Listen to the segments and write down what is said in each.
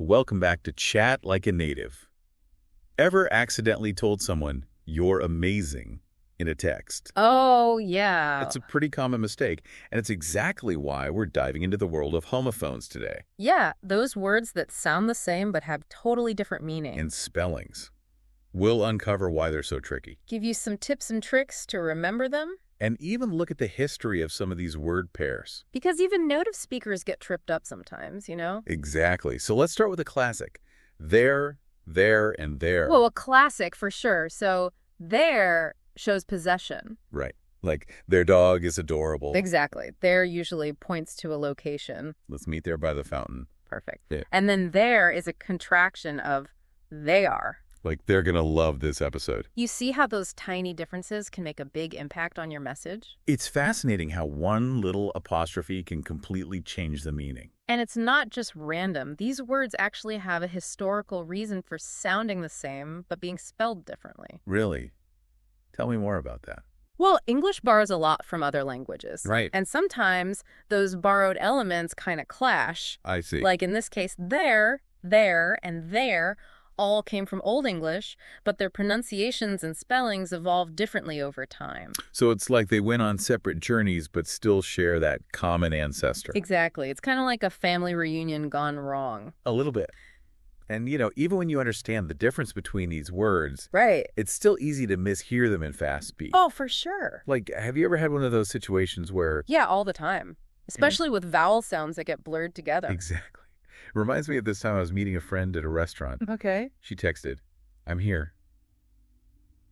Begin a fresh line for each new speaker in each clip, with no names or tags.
Welcome back to Chat Like a Native. Ever accidentally told someone, "You're amazing," in a text?
Oh, yeah.
It's a pretty common mistake, and it's exactly why we're diving into the world of homophones today.
Yeah, those words that sound the same but have totally different meaning.
And spellings. We'll uncover why they're so tricky.
Give you some tips and tricks to remember them.
And even look at the history of some of these word pairs.
Because even native speakers get tripped up sometimes,
Exactly. So let's start with a classic. There, and there.
Well, a classic for sure. So there shows possession.
Right. Like, their dog is adorable.
Exactly. There usually points to a location.
Let's meet there by the fountain.
Perfect.
Yeah.
And then there is a contraction of they are.
Like, they're going to love this episode.
You see how those tiny differences can make a big impact on your message?
It's fascinating how one little apostrophe can completely change the meaning.
And it's not just random. These words actually have a historical reason for sounding the same, but being spelled differently.
Really? Tell me more about that.
Well, English borrows a lot from other languages.
Right.
And sometimes those borrowed elements kind of clash.
I see.
Like in this case, there, and there all came from Old English, but their pronunciations and spellings evolved differently over time.
So it's like they went on separate journeys but still share that common ancestor.
Exactly. It's kind of like a family reunion gone wrong.
A little bit. And, even when you understand the difference between these words,
Right.
it's still easy to mishear them in fast speech.
Oh, for sure.
Like, have you ever had one of those situations where...
Yeah, all the time. Especially with vowel sounds that get blurred together.
Exactly. Reminds me of this time I was meeting a friend at a restaurant.
Okay.
She texted, "I'm here."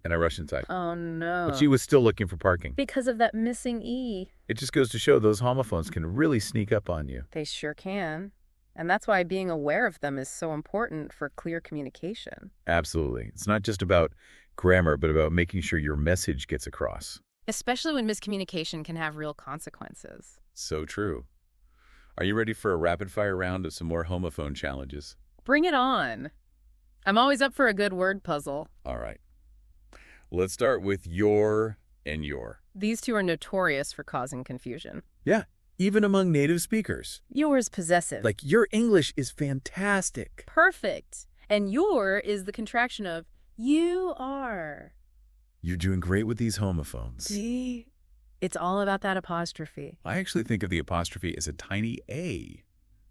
And I rushed inside.
Oh, no.
But she was still looking for parking.
Because of that missing E.
It just goes to show those homophones can really sneak up on you.
They sure can. And that's why being aware of them is so important for clear communication.
Absolutely. It's not just about grammar, but about making sure your message gets across.
Especially when miscommunication can have real consequences.
So true. Are you ready for a rapid-fire round of some more homophone challenges?
Bring it on. I'm always up for a good word puzzle.
All right. Let's start with your and your.
These two are notorious for causing confusion.
Yeah, even among native speakers.
Your is possessive.
Like, your English is fantastic.
Perfect. And your is the contraction of you are.
You're doing great with these homophones.
See? It's all about that apostrophe.
I actually think of the apostrophe as a tiny A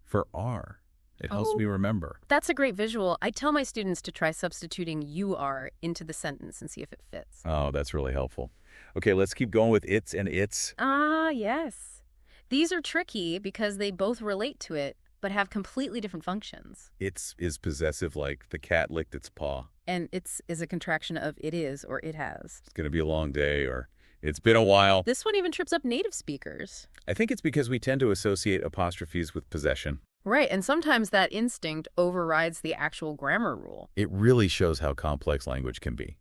for R. It helps me remember.
That's a great visual. I tell my students to try substituting you are into the sentence and see if it fits.
Oh, that's really helpful. Okay, let's keep going with its and its.
Ah, yes. These are tricky because they both relate to it, but have completely different functions.
Its is possessive, like the cat licked its paw.
And its is a contraction of it is or it has.
It's going to be a long day, or it's been a while.
This one even trips up native speakers.
I think it's because we tend to associate apostrophes with possession.
Right, and sometimes that instinct overrides the actual grammar rule.
It really shows how complex language can be.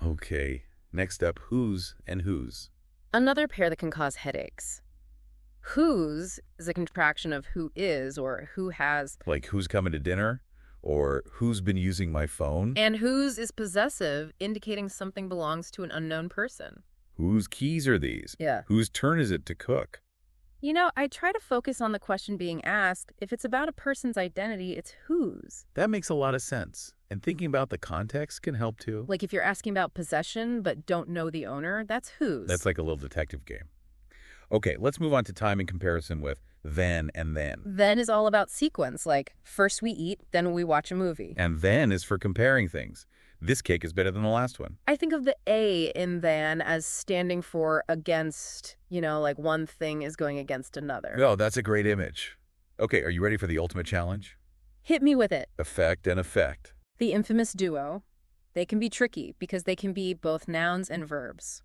Okay, next up, whose and whose.
Another pair that can cause headaches. Whose is a contraction of who is or who has.
Like, who's coming to dinner? Or who's been using my phone?
And whose is possessive, indicating something belongs to an unknown person.
Whose keys are these?
Yeah.
Whose turn is it to cook?
I try to focus on the question being asked. If it's about a person's identity, it's whose.
That makes a lot of sense. And thinking about the context can help too.
Like if you're asking about possession but don't know the owner, that's whose.
That's like a little detective game. Okay, let's move on to time in comparison with then and then.
Then is all about sequence, like first we eat, then we watch a movie.
And then is for comparing things. This cake is better than the last one.
I think of the A in then as standing for against, like one thing is going against another.
Oh, that's a great image. Okay, are you ready for the ultimate challenge?
Hit me with it.
Effect and effect.
The infamous duo. They can be tricky because they can be both nouns and verbs.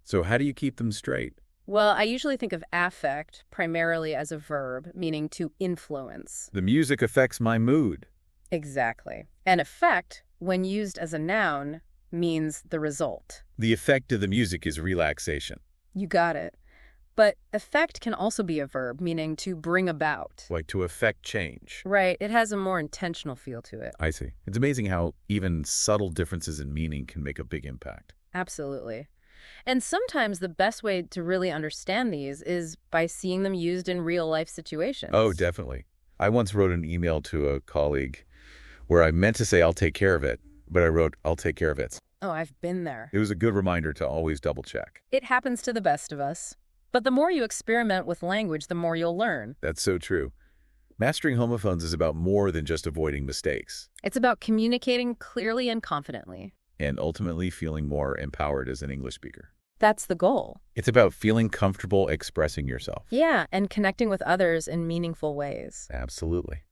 So how do you keep them straight?
Well, I usually think of affect primarily as a verb, meaning to influence.
The music affects my mood.
Exactly. And effect, when used as a noun, means the result.
The effect of the music is relaxation.
You got it. But effect can also be a verb, meaning to bring about.
Like to affect change.
Right. It has a more intentional feel to it.
I see. It's amazing how even subtle differences in meaning can make a big impact.
Absolutely. And sometimes the best way to really understand these is by seeing them used in real-life situations.
Oh, definitely. I once wrote an email to a colleague where I meant to say I'll take care of it, but I wrote I'll take care of it.
Oh, I've been there.
It was a good reminder to always double check.
It happens to the best of us. But the more you experiment with language, the more you'll learn.
That's so true. Mastering homophones is about more than just avoiding mistakes
It's about communicating clearly and confidently.
and ultimately feeling more empowered as an English speaker.
That's the goal.
It's about feeling comfortable expressing yourself.
Yeah, and connecting with others in meaningful ways.
Absolutely.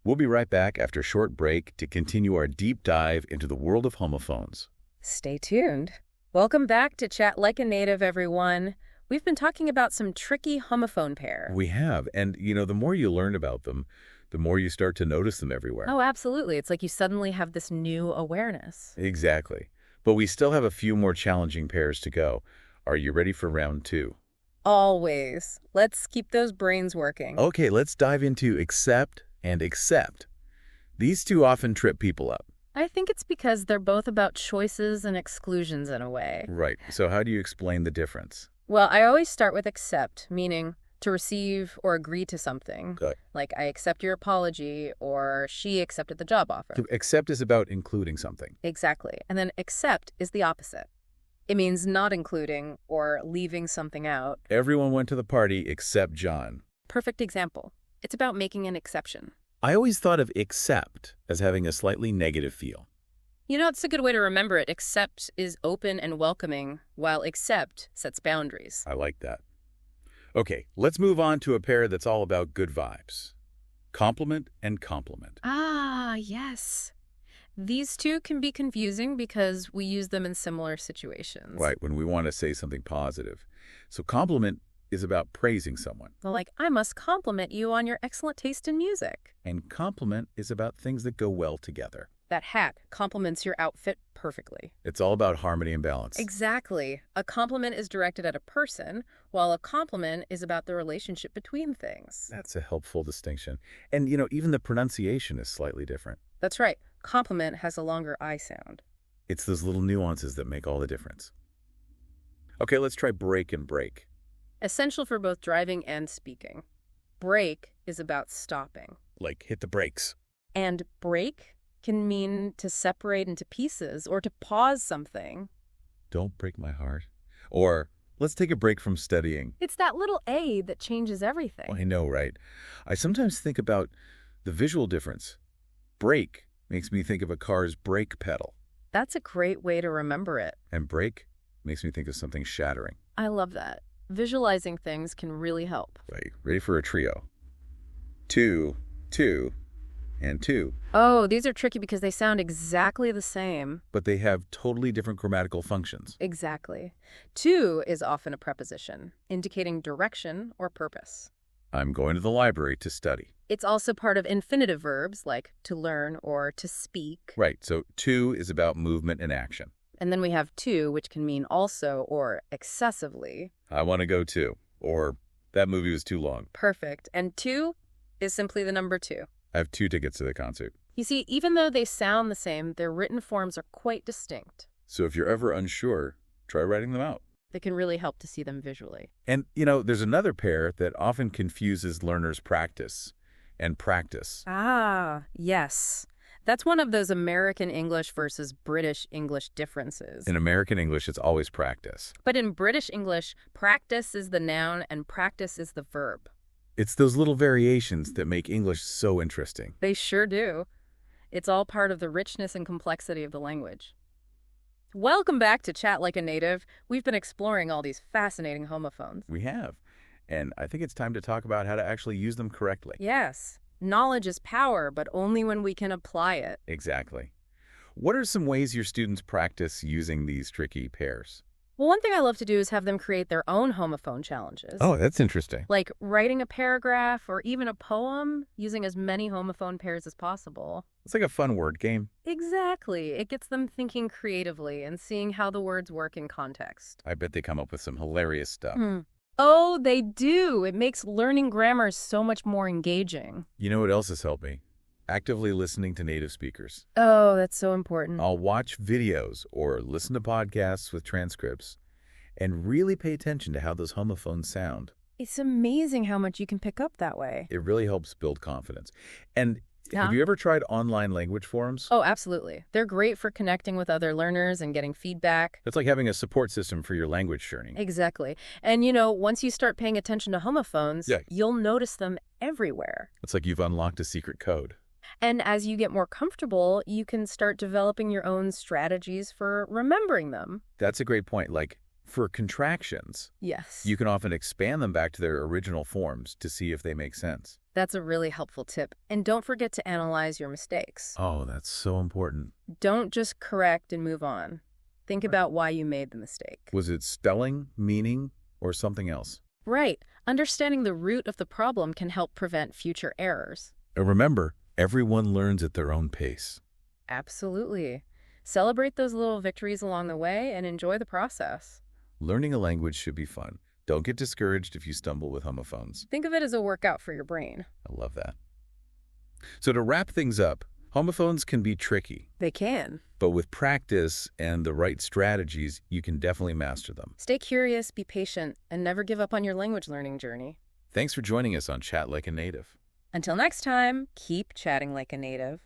We'll be right back after a short break to continue our deep dive into the world of homophones.
Stay tuned. Welcome back to Chat Like a Native, everyone. We've been talking about some tricky homophone pair.
We have, and the more you learn about them, the more you start to notice them everywhere.
Oh, absolutely. It's like you suddenly have this new awareness.
Exactly. But we still have a few more challenging pairs to go. Are you ready for round 2?
Always. Let's keep those brains working.
Okay, let's dive into accept and accept. These two often trip people up.
I think it's because they're both about choices and exclusions in a way.
Right. So how do you explain the difference?
Well, I always start with accept, meaning to receive or agree to something.
Good.
Like, I accept your apology, or she accepted the job offer.
So accept is about including something.
Exactly. And then accept is the opposite. It means not including or leaving something out.
Everyone went to the party except John.
Perfect example. It's about making an exception.
I always thought of accept as having a slightly negative feel.
You know, it's a good way to remember it. Accept is open and welcoming, while accept sets boundaries.
I like that. Okay, let's move on to a pair that's all about good vibes. Compliment and compliment.
Ah, yes. These two can be confusing because we use them in similar situations.
Right, when we want to say something positive. So compliment is about praising someone.
Like, I must compliment you on your excellent taste in music.
And compliment is about things that go well together.
That hat complements your outfit perfectly.
It's all about harmony and balance.
Exactly. A compliment is directed at a person, while a compliment is about the relationship between things.
That's a helpful distinction. And, even the pronunciation is slightly different.
That's right. Compliment has a longer I sound.
It's those little nuances that make all the difference. Okay, let's try break and break.
Essential for both driving and speaking. Break is about stopping.
Like hit the brakes.
And break can mean to separate into pieces or to pause something.
Don't break my heart. Or let's take a break from studying.
It's that little A that changes everything.
I know, right? I sometimes think about the visual difference. Brake makes me think of a car's brake pedal.
That's a great way to remember it.
And break makes me think of something shattering.
I love that. Visualizing things can really help.
Right, ready for a trio. 2, 2, and 2.
Oh, these are tricky because they sound exactly the same.
But they have totally different grammatical functions.
Exactly. To is often a preposition, indicating direction or purpose.
I'm going to the library to study.
It's also part of infinitive verbs like to learn or to speak.
Right, so to is about movement and action.
And then we have to, which can mean also or excessively.
I want to go too. Or that movie was too long.
Perfect. And to is simply the number 2.
I have 2 tickets to the concert.
You see, even though they sound the same, their written forms are quite distinct.
So if you're ever unsure, try writing them out.
They can really help to see them visually.
And, there's another pair that often confuses learners' practice and practice.
Ah, yes. That's one of those American English versus British English differences.
In American English, it's always practice.
But in British English, practice is the noun and practice is the verb.
It's those little variations that make English so interesting.
They sure do. It's all part of the richness and complexity of the language. Welcome back to Chat Like a Native. We've been exploring all these fascinating homophones.
We have. And I think it's time to talk about how to actually use them correctly.
Yes. Knowledge is power, but only when we can apply it.
Exactly. What are some ways your students practice using these tricky pairs?
Well, one thing I love to do is have them create their own homophone challenges.
Oh, that's interesting.
Like writing a paragraph or even a poem using as many homophone pairs as possible.
It's like a fun word game.
Exactly. It gets them thinking creatively and seeing how the words work in context.
I bet they come up with some hilarious stuff.
Oh, they do. It makes learning grammar so much more engaging.
You know what else has helped me? Actively listening to native speakers.
Oh, that's so important.
I'll watch videos or listen to podcasts with transcripts and really pay attention to how those homophones sound.
It's amazing how much you can pick up that way.
It really helps build confidence. And
Yeah.
have you ever tried online language forums?
Oh, absolutely. They're great for connecting with other learners and getting feedback.
That's like having a support system for your language journey.
Exactly. And, once you start paying attention to homophones,
Yeah.
you'll notice them everywhere.
It's like you've unlocked a secret code.
And as you get more comfortable, you can start developing your own strategies for remembering them.
That's a great point. Like, for contractions,
Yes.
you can often expand them back to their original forms to see if they make sense.
That's a really helpful tip. And don't forget to analyze your mistakes.
Oh, that's so important.
Don't just correct and move on. Think about why you made the mistake.
Was it spelling, meaning, or something else?
Right. Understanding the root of the problem can help prevent future errors.
And remember, everyone learns at their own pace.
Absolutely. Celebrate those little victories along the way and enjoy the process.
Learning a language should be fun. Don't get discouraged if you stumble with homophones.
Think of it as a workout for your brain.
I love that. So to wrap things up, homophones can be tricky,
They can.
but with practice and the right strategies, you can definitely master them.
Stay curious, be patient, and never give up on your language learning journey.
Thanks for joining us on Chat Like a Native.
Until next time, keep chatting like a native.